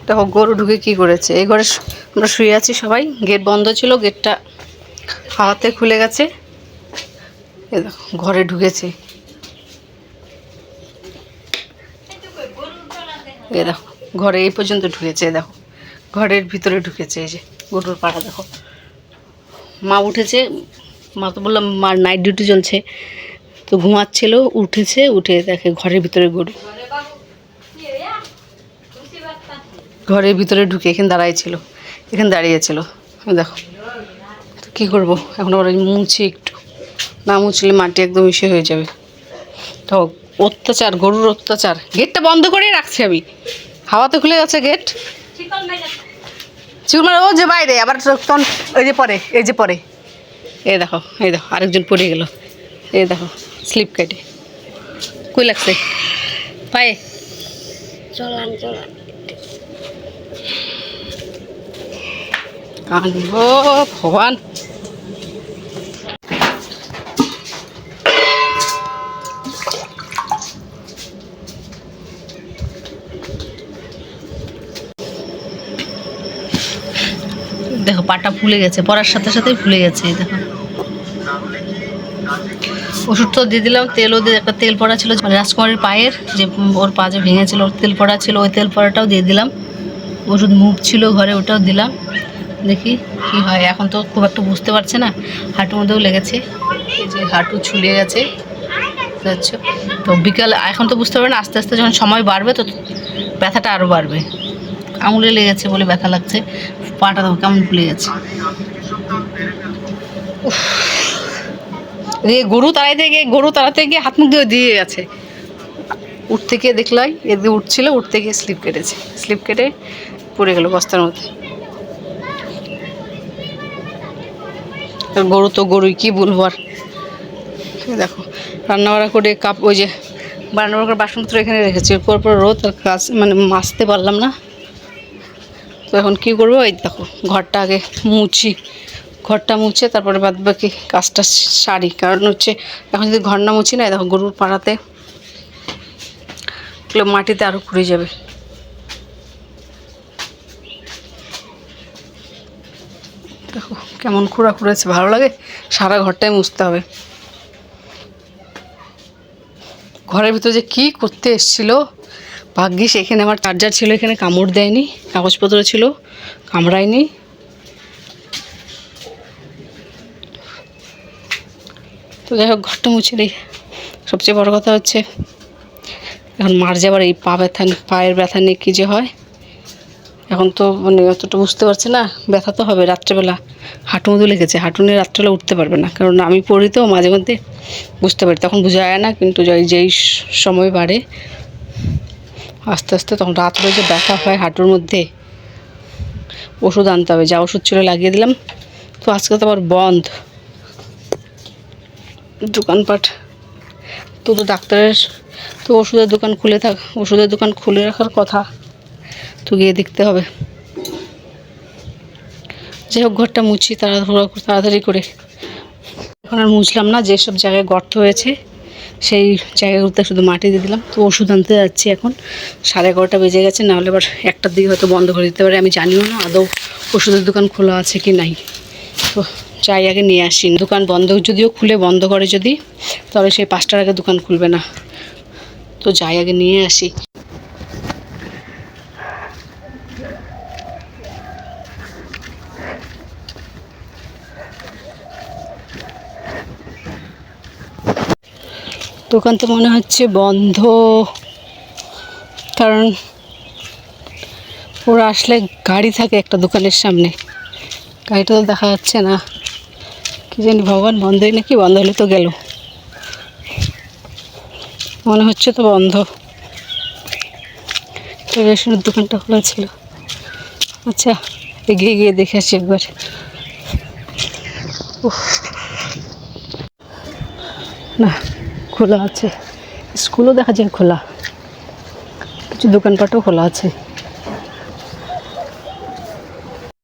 দেখো গরু ঢুকে কি করেছে। এই ঘরে আমরা শুয়ে আছি সবাই, গেট বন্ধ ছিল, গেটটা হাওয়াতে খুলে গেছে। এ দেখো ঘরে ঢুকেছে, এ দেখো ঘরে এই পর্যন্ত ঢুকেছে। দেখো ঘরের ভিতরে ঢুকেছে। এই যে গরুর পাড়া দেখো। মা উঠেছে, মা তো বললাম মার নাইট ডিউটি চলছে, তো ঘুমাচ্ছিল, উঠেছে, উঠে দেখে ঘরের ভিতরে গরু, ঘরের ভিতরে ঢুকে এখানে দাঁড়াইছিল, এখানে দাঁড়িয়েছিল। দেখো তো কী করবো এখন, ওরা মুছি একটু, না মুছলে মাটি একদম ইসে হয়ে যাবে। তো অত্যাচার, গরুর অত্যাচার। গেটটা বন্ধ করেই রাখছি আমি, হাওয়াতে খুলে গেছে গেট। চিকুন ও যে বাইরে আবার তখন ওই যে পরে, এই যে পরে, এই দেখো, এই দেখো আরেকজন পড়ে গেল। এই দেখো স্লিপ কেটে কই লাগছে পায়ে। চলান চলান আনবো ভগবান। দেখো পাটা ফুলে গেছে, পড়ার সাথে সাথেই ফুলে গেছে। দেখো ওষুধ তো দিয়ে দিলাম, তেলও দিয়ে, একটা তেল পড়া ছিল রাজকুমারীর পায়ের, যে ওর পা যে ভেঙেছিল, ওর তেল পড়া ছিল, ওই তেল পড়াটাও দিয়ে দিলাম। ওষুধ মুভ ছিল ঘরে, ওটাও দিলাম। দেখি কি হয়। এখন তো খুব একটা বুঝতে পারছে না, হাঁটুর মধ্যেও লেগেছে, এই যে হাঁটু ছুলে গেছে বুঝতে। তো বিকাল এখন তো বুঝতে পারবে না, আস্তে আস্তে যখন সময় বাড়বে তো ব্যথাটা আরও বাড়বে। আঙুলে লেগেছে বলে ব্যথা লাগছে, পাটা দেখো কেমন ফুলে গেছে। গরু তাড়াতে গিয়ে হাত মুখ দিয়ে গেছে। উঠতে গিয়ে দেখলাই এদিকে উঠছিল, উঠতে গিয়ে স্লিপ কেটেছে, স্লিপ কেটে পড়ে গেল বস্তার মধ্যে। গরু তো গরুই, কি বলবো আর। দেখো রান্নাবাড়া করে কাপ, ওই যে রান্নাবাড়া করে বাসনপত্র এখানে রেখেছি, পর রোদ আর কাজ মানে মাজতে পারলাম না। তো এখন কী করবো, এই দেখো ঘরটা আগে মুছি, ঘরটা মুছে তারপরে বাদ বাকি কাজটা সারি। কারণ হচ্ছে এখন যদি ঘর না মুছি না, দেখো গরুর পাড়াতে মাটিতে আরও খুঁড়ে যাবে। দেখো কেমন খুঁড়া খুঁড়েছে, ভালো লাগে। সারা ঘরটাই মুছতে হবে। ঘরের ভিতরে যে কী করতে এসেছিলো, ভাগ্যিস এখানে আমার চার্জার ছিল, এখানে কামড় দেয়নি, কাগজপত্র ছিল কামড়ায়নি। তো যাই হোক ঘরটা মুছে দিই। সবচেয়ে বড় কথা হচ্ছে এখন মার যাবার এই পায়ের ব্যথা নিয়ে কী যে হয়। এখন তো মানে অতটা বুঝতে পারছে না, ব্যথা তো হবে। রাত্রেবেলা হাঁটু মধু লেগেছে, হাঁটু নিয়ে রাত্রেবেলা উঠতে পারবে না, কারণ আমি পড়ি তো মাঝে মধ্যে, বুঝতে পারি, তখন বোঝা যায় না। কিন্তু যেই সময় বাড়ে আস্তে আস্তে তখন রাত হয়ে যে ব্যথা হয় হাঁটুর মধ্যে। ওষুধ আনতে হবে, যা ওষুধ ছিল লাগিয়ে দিলাম। তো আজকে তো আবার বন্ধ দোকানপাট, তো ডাক্তারের তো ওষুধের দোকান খুলে ওষুধের দোকান খুলে রাখার কথা, তো গিয়ে দেখতে হবে। যাই হোক ঘরটা মুছি তাড়াতাড়ি করে। এখন আর মুছলাম না, যেসব জায়গায় গর্ত হয়েছে সেই জায়গাগুলোতে শুধু মাটি দিয়ে দিলাম। তো ওষুধ আনতে যাচ্ছি এখন, 11:30 বেজে গেছে, নাহলে আবার 1টার দিকে হয়তো বন্ধ করে দিতে পারে। আমি জানিও না আদৌ ওষুধের দোকান খোলা আছে কি নাই। তো যাই আগে নিয়ে আসি। দোকান বন্ধ যদিও খুলে বন্ধ করে যদি, তাহলে সেই 5টার আগে দোকান খুলবে না। তো যাই আগে নিয়ে আসি। দোকান তো মনে হচ্ছে বন্ধ, কারণ ওরা আসলে গাড়ি থাকে একটা দোকানের সামনে, গাড়িটা তো দেখা যাচ্ছে না। কি জানি ভগবান, বন্ধই নাকি, বন্ধ হলে তো গেল। মনে হচ্ছে তো বন্ধ। রেশনের দোকানটা খোলা ছিল। আচ্ছা এগিয়ে গিয়ে দেখে আসি একবার। না খোলা আছে, স্কুলও দেখা যায় খোলা, কিছু দোকানপাটও খোলা আছে।